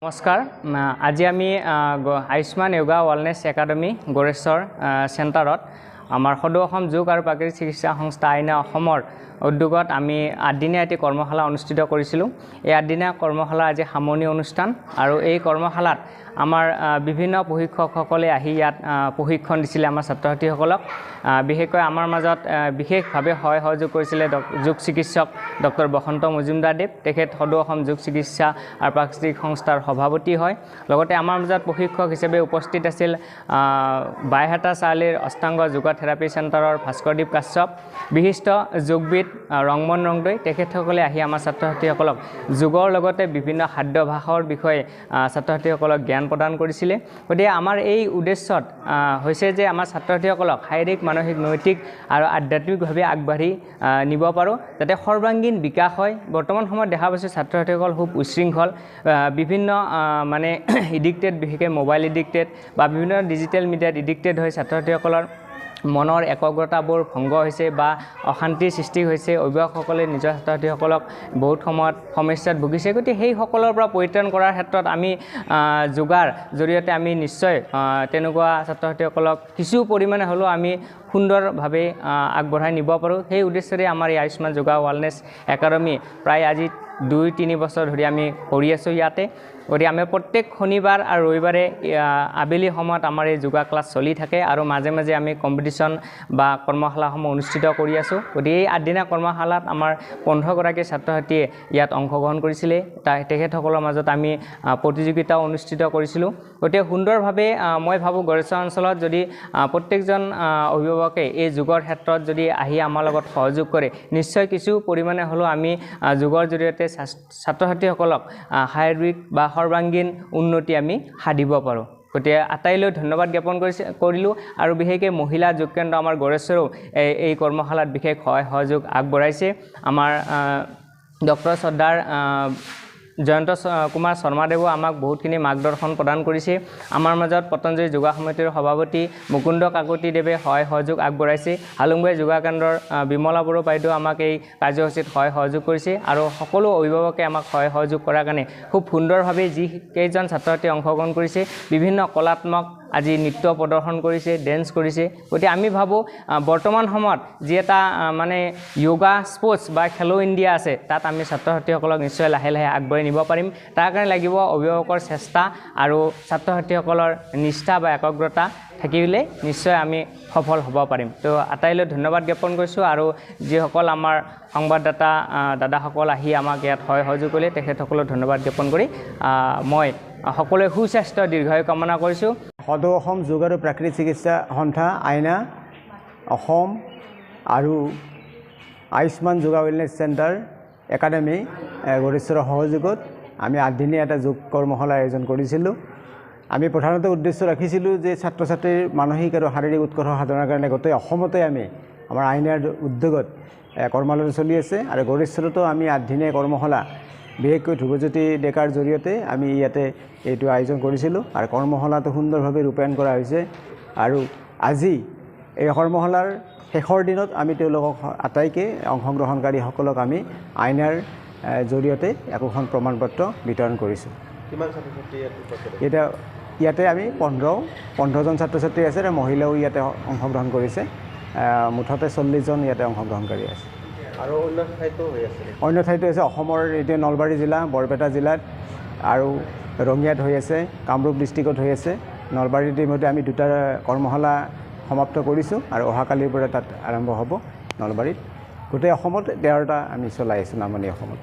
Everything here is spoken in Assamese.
নমস্কাৰ আজি আমি আয়ুষ্মান যোগা ৱেলনেছ একাডেমি গৰেশ্বৰ চেণ্টাৰত আমাৰ সদৌ অসম যোগ আৰু প্ৰাকৃতিক চিকিৎসা সংস্থা আইনা অসমৰ উদ্যোগত আমি 8 দিনীয়া এটি কৰ্মশালা অনুষ্ঠিত কৰিছিলোঁ। এই 8 দিনীয়া কৰ্মশালা আজি সামৰণি অনুষ্ঠান আৰু এই কৰ্মশালাত আমাৰ বিভিন্ন প্ৰশিক্ষকসকলে আহি ইয়াত প্ৰশিক্ষণ দিছিলে আমাৰ ছাত্ৰ-ছাত্ৰীসকলক। বিশেষকৈ আমাৰ মাজত বিশেষভাৱে সহযোগ কৰিছিলে যোগ চিকিৎসক ডক্টৰ বসন্ত মজুমদাৰদেৱ। তেখেত সদৌ অসম যোগ চিকিৎসা আৰু প্ৰাকৃতিক সংস্থাৰ সভাপতি হয়। লগতে আমাৰ মাজত প্ৰশিক্ষক হিচাপে উপস্থিত আছিল বাইহাটা চাৰিআলিৰ অষ্টাংগ যোগা থেৰাপি চেণ্টাৰৰ ভাস্কৰদীপ কাশ্যপ, বিশিষ্ট যোগবিদ ৰংমন ৰংদৈ। তেখেতসকলে আহি আমাৰ ছাত্ৰ-ছাত্ৰীসকলক যোগৰ লগতে বিভিন্ন খাদ্যাভ্যাসৰ বিষয়ে ছাত্ৰ-ছাত্ৰীসকলক জ্ঞান প্ৰদান কৰিছিলে। গতিকে আমাৰ এই উদ্দেশ্যত হৈছে যে আমাৰ ছাত্ৰ-ছাত্ৰীসকলক শাৰীৰিক, মানসিক, নৈতিক আৰু আধ্যাত্মিকভাৱে আগবাঢ়ি নিব পাৰোঁ, যাতে সৰ্বাংগীন বিকাশ হয়। বৰ্তমান সময়ত দেখা পাইছোঁ ছাত্ৰ-ছাত্ৰীসকল খুব উচ্ছৃংখল, বিভিন্ন মানে এডিক্টেড, বিশেষকৈ মোবাইল এডিক্টেড বা বিভিন্ন ডিজিটেল মিডিয়াত এডিক্টেড হৈ ছাত্ৰ-ছাত্ৰীসকলৰ মনৰ একাগ্ৰতাবোৰ ভংগ হৈছে বা অশান্তিৰ সৃষ্টি হৈছে। অভিভাৱকসকলে নিজৰ ছাত্ৰ-ছাত্ৰীসকলক বহুত সময়ত সমস্যাত ভুগিছে। গতিকে সেইসকলৰ পৰা পৰিত্ৰাণ কৰাৰ ক্ষেত্ৰত আমি যোগাৰ জৰিয়তে আমি নিশ্চয় তেনেকুৱা ছাত্ৰ-ছাত্ৰীসকলক কিছু পৰিমাণে হ'লেও আমি সুন্দৰভাৱে আগবঢ়াই নিব পাৰোঁ। সেই উদ্দেশ্যৰে আমাৰ এই আয়ুষ্মান যোগা ৱেলনেছ একাডেমি প্ৰায় আজি 2-3 বছৰ ধৰি আমি কৰি আছোঁ ইয়াতে। গতিকে আমি প্ৰত্যেক শনিবাৰ আৰু ৰবিবাৰে আবেলি সময়ত আমাৰ এই যোগা ক্লাছ চলি থাকে আৰু মাজে মাজে আমি কম্পিটিশ্যন বা কৰ্মশালাসমূহ অনুষ্ঠিত কৰি আছোঁ। গতিকে এই 8 দিনীয়া কৰ্মশালাত আমাৰ 15গৰাকী ছাত্ৰ-ছাত্ৰীয়ে ইয়াত অংশগ্ৰহণ কৰিছিলে। তেখেতসকলৰ মাজত আমি প্ৰতিযোগিতাও অনুষ্ঠিত কৰিছিলোঁ। গতিকে সুন্দৰভাৱে মই ভাবোঁ গৰেশ্বৰ অঞ্চলত যদি প্ৰত্যেকজন অভিভাৱকে এই যোগৰ ক্ষেত্ৰত যদি আহি আমাৰ লগত সহযোগ কৰে, নিশ্চয় কিছু পৰিমাণে হ'লেও আমি যোগৰ জৰিয়তে ছাত্ৰ-ছাত্ৰীসকলক শাৰীৰিক বা সৰ্বাংগীন উন্নতি আমি সাধিব পাৰোঁ। গতিকে আটাইলৈ ধন্যবাদ জ্ঞাপন কৰিলোঁ আৰু বিশেষকৈ মহিলা যোগ কেন্দ্ৰ আমাৰ গৰেশ্বৰেও এই কৰ্মশালাত বিশেষ সহযোগ আগবঢ়াইছে। আমাৰ ডক্টৰ শ্ৰদ্ধাৰ জয়ন্ত কুমাৰ শৰ্মাদেৱেও আমাক বহুতখিনি মাৰ্গদৰ্শন প্ৰদান কৰিছে। আমাৰ মাজত পতঞ্জলি যোগা সমিতিৰ সভাপতি মুকুন্দ কাকতিদেৱে সহযোগ আগবঢ়াইছে। হালুংবাৰী যোগা কেন্দ্ৰৰ বিমলা বড়ো বাইদেউ আমাক এই কাৰ্যসূচীত সহযোগ কৰিছে আৰু সকলো অভিভাৱকে আমাক সহযোগ কৰাৰ কাৰণে খুব সুন্দৰভাৱে যিকেইজন ছাত্ৰ-ছাত্ৰী অংশগ্ৰহণ কৰিছে, বিভিন্ন কলাত্মক আজি নৃত্য প্ৰদৰ্শন কৰিছে, ডেন্স কৰিছে। গতিকে আমি ভাবোঁ বৰ্তমান সময়ত যি এটা মানে যোগা স্পৰ্টছ বা খেলো ইণ্ডিয়া আছে, তাত আমি ছাত্ৰ-ছাত্ৰীসকলক নিশ্চয় লাহে লাহে আগবাঢ়ি নিব পাৰিম। তাৰ কাৰণে লাগিব অভিভাৱকৰ চেষ্টা আৰু ছাত্ৰ-ছাত্ৰীসকলৰ নিষ্ঠা বা একাগ্ৰতা থাকিলে নিশ্চয় আমি সফল হ'ব পাৰিম। তো আটাইলৈ ধন্যবাদ জ্ঞাপন কৰিছোঁ আৰু যিসকল আমাৰ সংবাদদাতা দাদাসকল আহি আমাক ইয়াত সহযোগ কৰিলে তেখেতসকলক ধন্যবাদ জ্ঞাপন কৰি মই সকলোৱে সুস্বাস্থ্য দীৰ্ঘায়ু কামনা কৰিছোঁ। সদৌ অসম যোগ আৰু প্ৰাকৃতিক চিকিৎসা সংস্থা আইনা অসম আৰু Ayushman yoga wellness centre academy গৰেশ্বৰৰ সহযোগত আমি 8 দিনীয়া এটা যোগ কৰ্মশালা আয়োজন কৰিছিলোঁ। আমি প্ৰধানতঃ উদ্দেশ্য ৰাখিছিলোঁ যে ছাত্ৰ-ছাত্ৰীৰ মানসিক আৰু শাৰীৰিক উৎকৰ্ষ সাধনাৰ কাৰণে গোটেই অসমতে আমি আমাৰ আইনাৰ উদ্যোগত কৰ্মশালা চলি আছে আৰু গৰেশ্বৰতো আমি 8 দিনীয়া কৰ্মশালা বিশেষকৈ ধ্ৰুৱজ্যোতি ডেকাৰ জৰিয়তে আমি ইয়াতে এইটো আয়োজন কৰিছিলোঁ আৰু কৰ্মশালাটো সুন্দৰভাৱে ৰূপায়ণ কৰা হৈছে। আৰু আজি এই কৰ্মশালাৰ শেষৰ দিনত আমি তেওঁলোকক আটাইকে অংশগ্ৰহণকাৰীসকলক আমি আইনাৰ জৰিয়তে একোখন প্ৰমাণপত্ৰ বিতৰণ কৰিছোঁ। কিমান ছাত্ৰ-ছাত্ৰী এতিয়া ইয়াতে আমি 15জন ছাত্ৰ-ছাত্ৰী আছে আৰু মহিলাও ইয়াতে অংশগ্ৰহণ কৰিছে। মুঠতে 40জন ইয়াতে অংশগ্ৰহণকাৰী আছে। আৰু অন্য ঠাইতো হৈ আছে? অন্য ঠাইতো আছে। অসমৰ এতিয়া নলবাৰী জিলা, বৰপেটা জিলাত আৰু ৰঙিয়াত হৈ আছে, কামৰূপ ডিষ্ট্ৰিক্টত হৈ আছে। নলবাৰীত ইতিমধ্যে আমি 2টা কৰ্মশালা সমাপ্ত কৰিছোঁ আৰু অহাকালিৰ পৰা তাত আৰম্ভ হ'ব নলবাৰীত। গোটেই অসমত 13টা আমি চলাই আছোঁ নামনি অসমত।